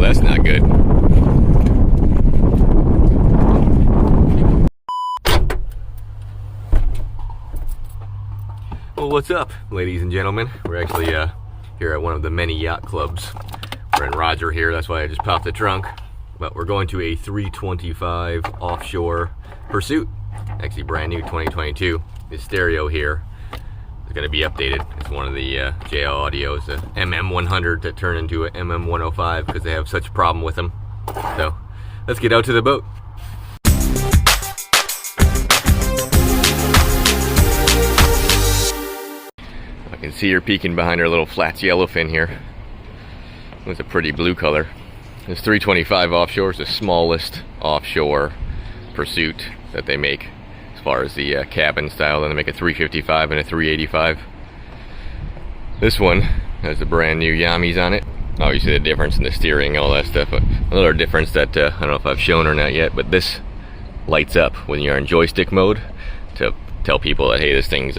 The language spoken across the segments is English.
that's not good. Well, what's up, ladies and gentlemen? We're actually here at one of the many yacht clubs. We're in Roger here, that's why I just popped the trunk. But we're going to a 325 offshore Pursuit. Actually brand new 2022. The stereo here is going to be updated. It's one of the JL Audios, the MM100 that turned into an MM105 because they have such a problem with them. So let's get out to the boat. I can see her peeking behind her little flats yellowfin here. It's a pretty blue color. This 325 offshore is the smallest offshore Pursuit that they make as far as the cabin style. Then they make a 355 and a 385. This one has the brand new Yamis on it. Obviously the difference in the steering, all that stuff. But another difference that I don't know if I've shown or not yet, but this lights up when you're in joystick mode to tell people that, hey, this thing's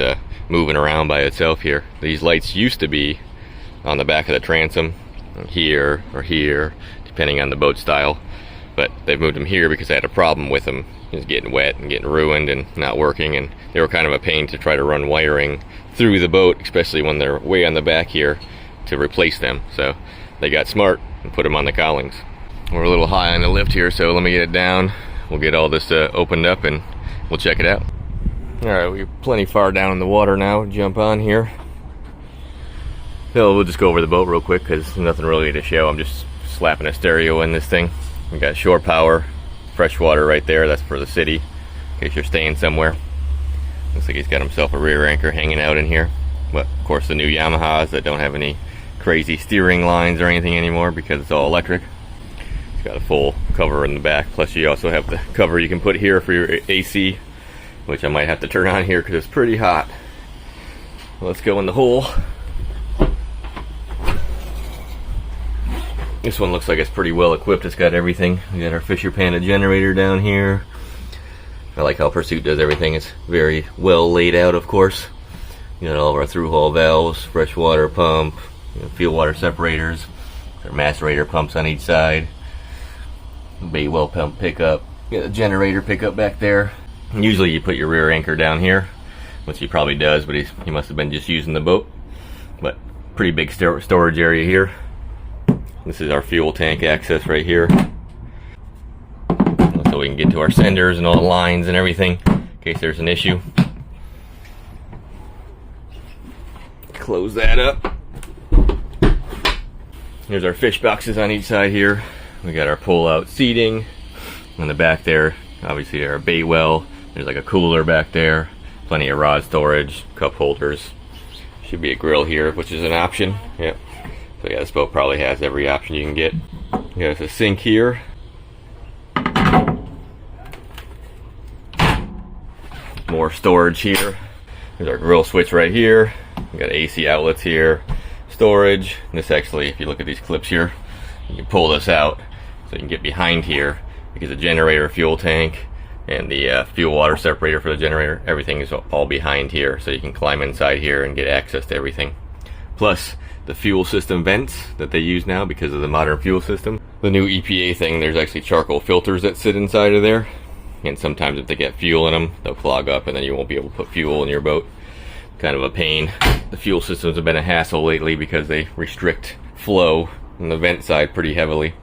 moving around by itself here. These lights used to be on the back of the transom, here or here, depending on the boat style, but they've moved them here because they had a problem with them. It was getting wet and getting ruined and not working, and they were kind of a pain to try to run wiring through the boat, especially when they're way on the back here, to replace them. So they got smart and put them on the cowlings. We're a little high on the lift here, so let me get it down. We'll get all this opened up and we'll check it out. Alright, we're plenty far down in the water now. Jump on here. So we'll just go over the boat real quick because there's nothing really to show. I'm just slapping a stereo in this thing. We got shore power, freshwater right there. That's for the city, in case you're staying somewhere. Looks like he's got himself a rear anchor hanging out in here. But of course the new Yamahas that don't have any crazy steering lines or anything anymore because it's all electric. It's got a full cover in the back. Plus you also have the cover you can put here for your AC, which I might have to turn on here because it's pretty hot. Let's go in the hole. This one looks like it's pretty well equipped. It's got everything. We got our Fisher Panda generator down here. I like how Pursuit does everything. It's very well laid out, of course. We got all of our through-hull valves, freshwater pump, fuel water separators, our macerator pumps on each side, bait well pump pickup. We got a generator pickup back there. Usually you put your rear anchor down here, which he probably does, but he must have been just using the boat. But pretty big storage area here. This is our fuel tank access right here. So we can get to our senders and all the lines and everything in case there's an issue. Close that up. Here's our fish boxes on each side here. We got our pull-out seating. On the back there, obviously our bait well. There's like a cooler back there. Plenty of rod storage, cup holders. Should be a grill here, which is an option. Yep. So yeah, this boat probably has every option you can get. There's a sink here. More storage here. There's our grill switch right here. We got AC outlets here. Storage. This actually, if you look at these clips here, you can pull this out so you can get behind here because the generator fuel tank and the fuel water separator for the generator, everything is all behind here, so you can climb inside here and get access to everything. Plus the fuel system vents that they use now because of the modern fuel system. The new EPA thing, there's actually charcoal filters that sit inside of there, and sometimes if they get fuel in them, they'll clog up and then you won't be able to put fuel in your boat. Kind of a pain. The fuel systems have been a hassle lately because they restrict flow on the vent side pretty heavily.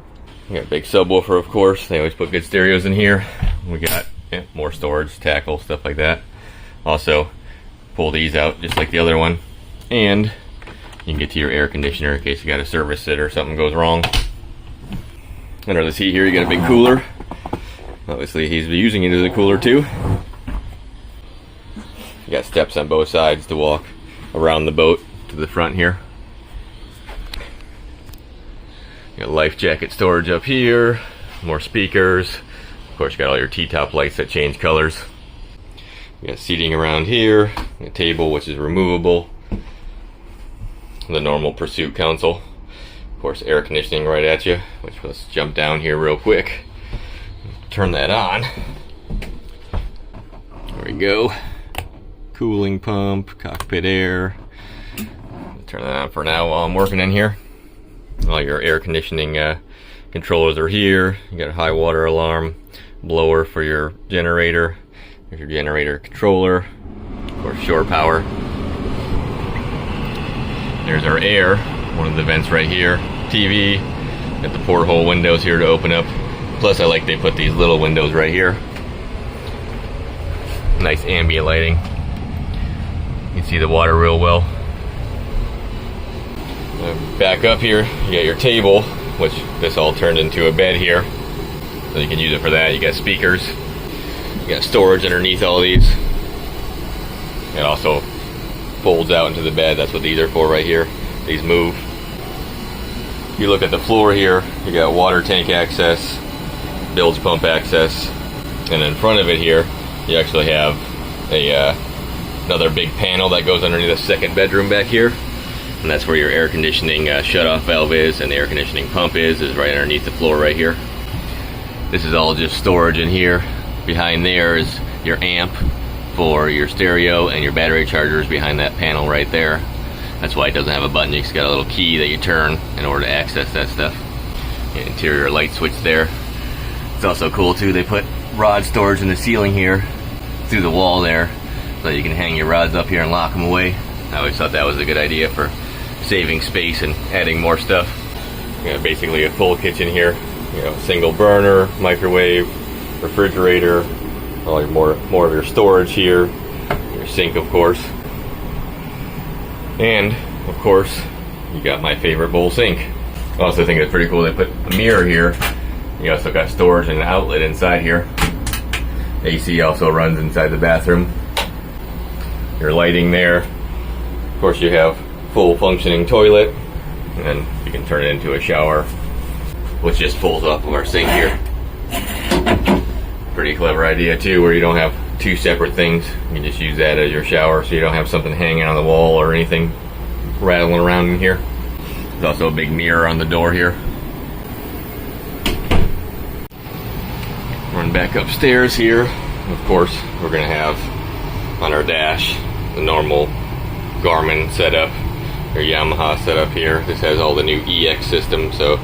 We got a big subwoofer, of course. They always put good stereos in here. We got more storage, tackle, stuff like that. Also, pull these out just like the other one, and you can get to your air conditioner in case you got to service it or something goes wrong. Under the seat here, you got a big cooler. Obviously, he's using it as a cooler too. You got steps on both sides to walk around the boat to the front here. You got life jacket storage up here, more speakers. Of course, you got all your T-top lights that change colors. You got seating around here, a table which is removable. The normal Pursuit console. Of course, air conditioning right at you, which let's jump down here real quick. Turn that on. There we go. Cooling pump, cockpit air. Turn that on for now while I'm working in here. All your air conditioning Controllers are here. You got a high water alarm, blower for your generator. There's your generator controller, or shore power. There's our air, one of the vents right here. TV, got the porthole windows here to open up. Plus I like they put these little windows right here. Nice ambient lighting. You can see the water real well. Back up here, you got your table, which this all turned into a bed here. So you can use it for that. You got speakers. You got storage underneath all these. It also folds out into the bed. That's what these are for right here. These move. If you look at the floor here, you got water tank access, bilge pump access, and in front of it here, you actually have a another big panel that goes underneath the second bedroom back here. And that's where your air conditioning shut-off valve is, and the air conditioning pump is right underneath the floor right here. This is all just storage in here. Behind there is your amp for your stereo, and your battery chargers behind that panel right there. That's why it doesn't have a button. You just got a little key that you turn in order to access that stuff. The interior light switch there. It's also cool too, they put rod storage in the ceiling here through the wall there, so you can hang your rods up here and lock them away. I always thought that was a good idea for saving space and adding more stuff. You got basically a full kitchen here. You know, single burner, microwave, refrigerator, all your more of your storage here, your sink of course, and of course you got my favorite bowl sink. I also think it's pretty cool they put a mirror here. You also got storage and an outlet inside here. AC also runs inside the bathroom. Your lighting there. Of course you have full functioning toilet, and you can turn it into a shower, which just pulls off of our sink here. Pretty clever idea too, where you don't have two separate things. You can just use that as your shower, so you don't have something hanging on the wall or anything rattling around in here. There's also a big mirror on the door here. Run back upstairs here. Of course, we're gonna have on our dash the normal Garmin setup, your Yamaha setup here. This has all the new EX system, so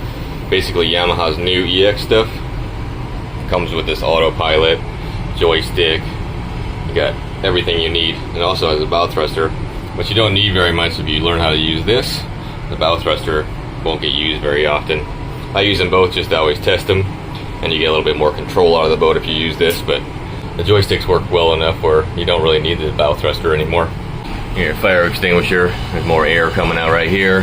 basically Yamaha's new EX stuff comes with this autopilot, joystick. You got everything you need, and also has a bow thruster, which you don't need very much if you learn how to use this. The bow thruster won't get used very often. I use them both just to always test them, and you get a little bit more control out of the boat if you use this, but the joysticks work well enough where you don't really need the bow thruster anymore. Your fire extinguisher, there's more air coming out right here.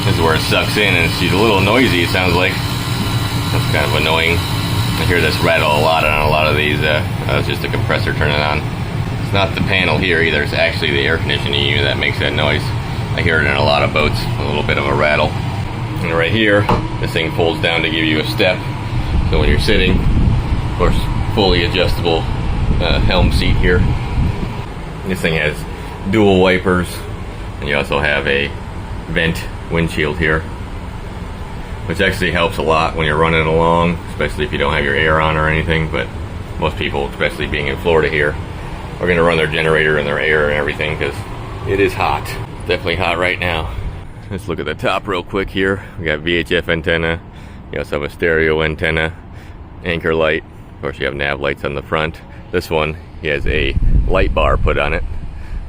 This is where it sucks in, and it's a little noisy, it sounds like. That's kind of annoying. I hear this rattle a lot on a lot of these. It's just a compressor turning on. It's not the panel here either, it's actually the air conditioning unit that makes that noise. I hear it in a lot of boats, a little bit of a rattle. And right here, this thing folds down to give you a step. So when you're sitting, of course, fully adjustable Helm seat here. This thing has dual wipers, and you also have a vent windshield here, which actually helps a lot when you're running along, especially if you don't have your air on or anything. But most people, especially being in Florida here, are going to run their generator and their air and everything because it is hot. It's definitely hot right now. Let's look at the top real quick here. We got VHF antenna. You also have a stereo antenna, anchor light. Of course, you have nav lights on the front. This one, he has a light bar put on it.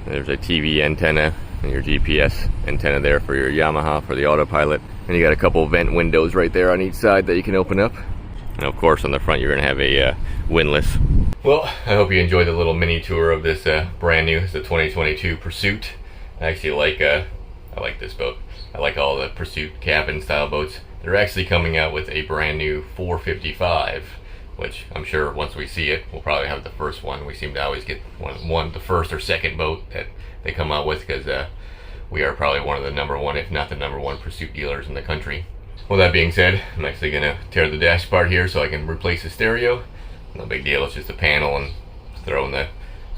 There's a TV antenna and your GPS antenna there for your Yamaha for the autopilot. And you got a couple vent windows right there on each side that you can open up. And of course, on the front, you're going to have a windlass. Well, I hope you enjoyed the little mini tour of this brand new, it's the 2022 Pursuit. I actually I like this boat. I like all the Pursuit cabin style boats. They're actually coming out with a brand new 455, which I'm sure once we see it, we'll probably have the first one. We seem to always get the first or second boat that they come out with, because we are probably one of the #1, if not the #1 Pursuit dealers in the country. Well, that being said, I'm actually gonna tear the dash apart here so I can replace the stereo. No big deal, it's just a panel and throwing the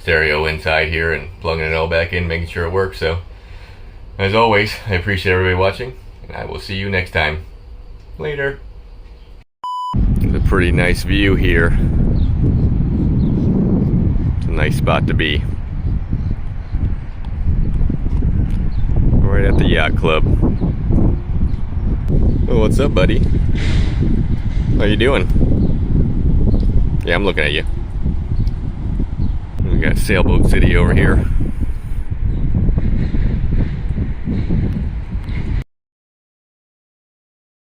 stereo inside here and plugging it all back in, making sure it works. So, as always, I appreciate everybody watching, and I will see you next time. Later. It's a pretty nice view here. It's a nice spot to be. Right at the yacht club. Oh, what's up, buddy? How you doing? Yeah, I'm looking at you. We got Sailboat City over here.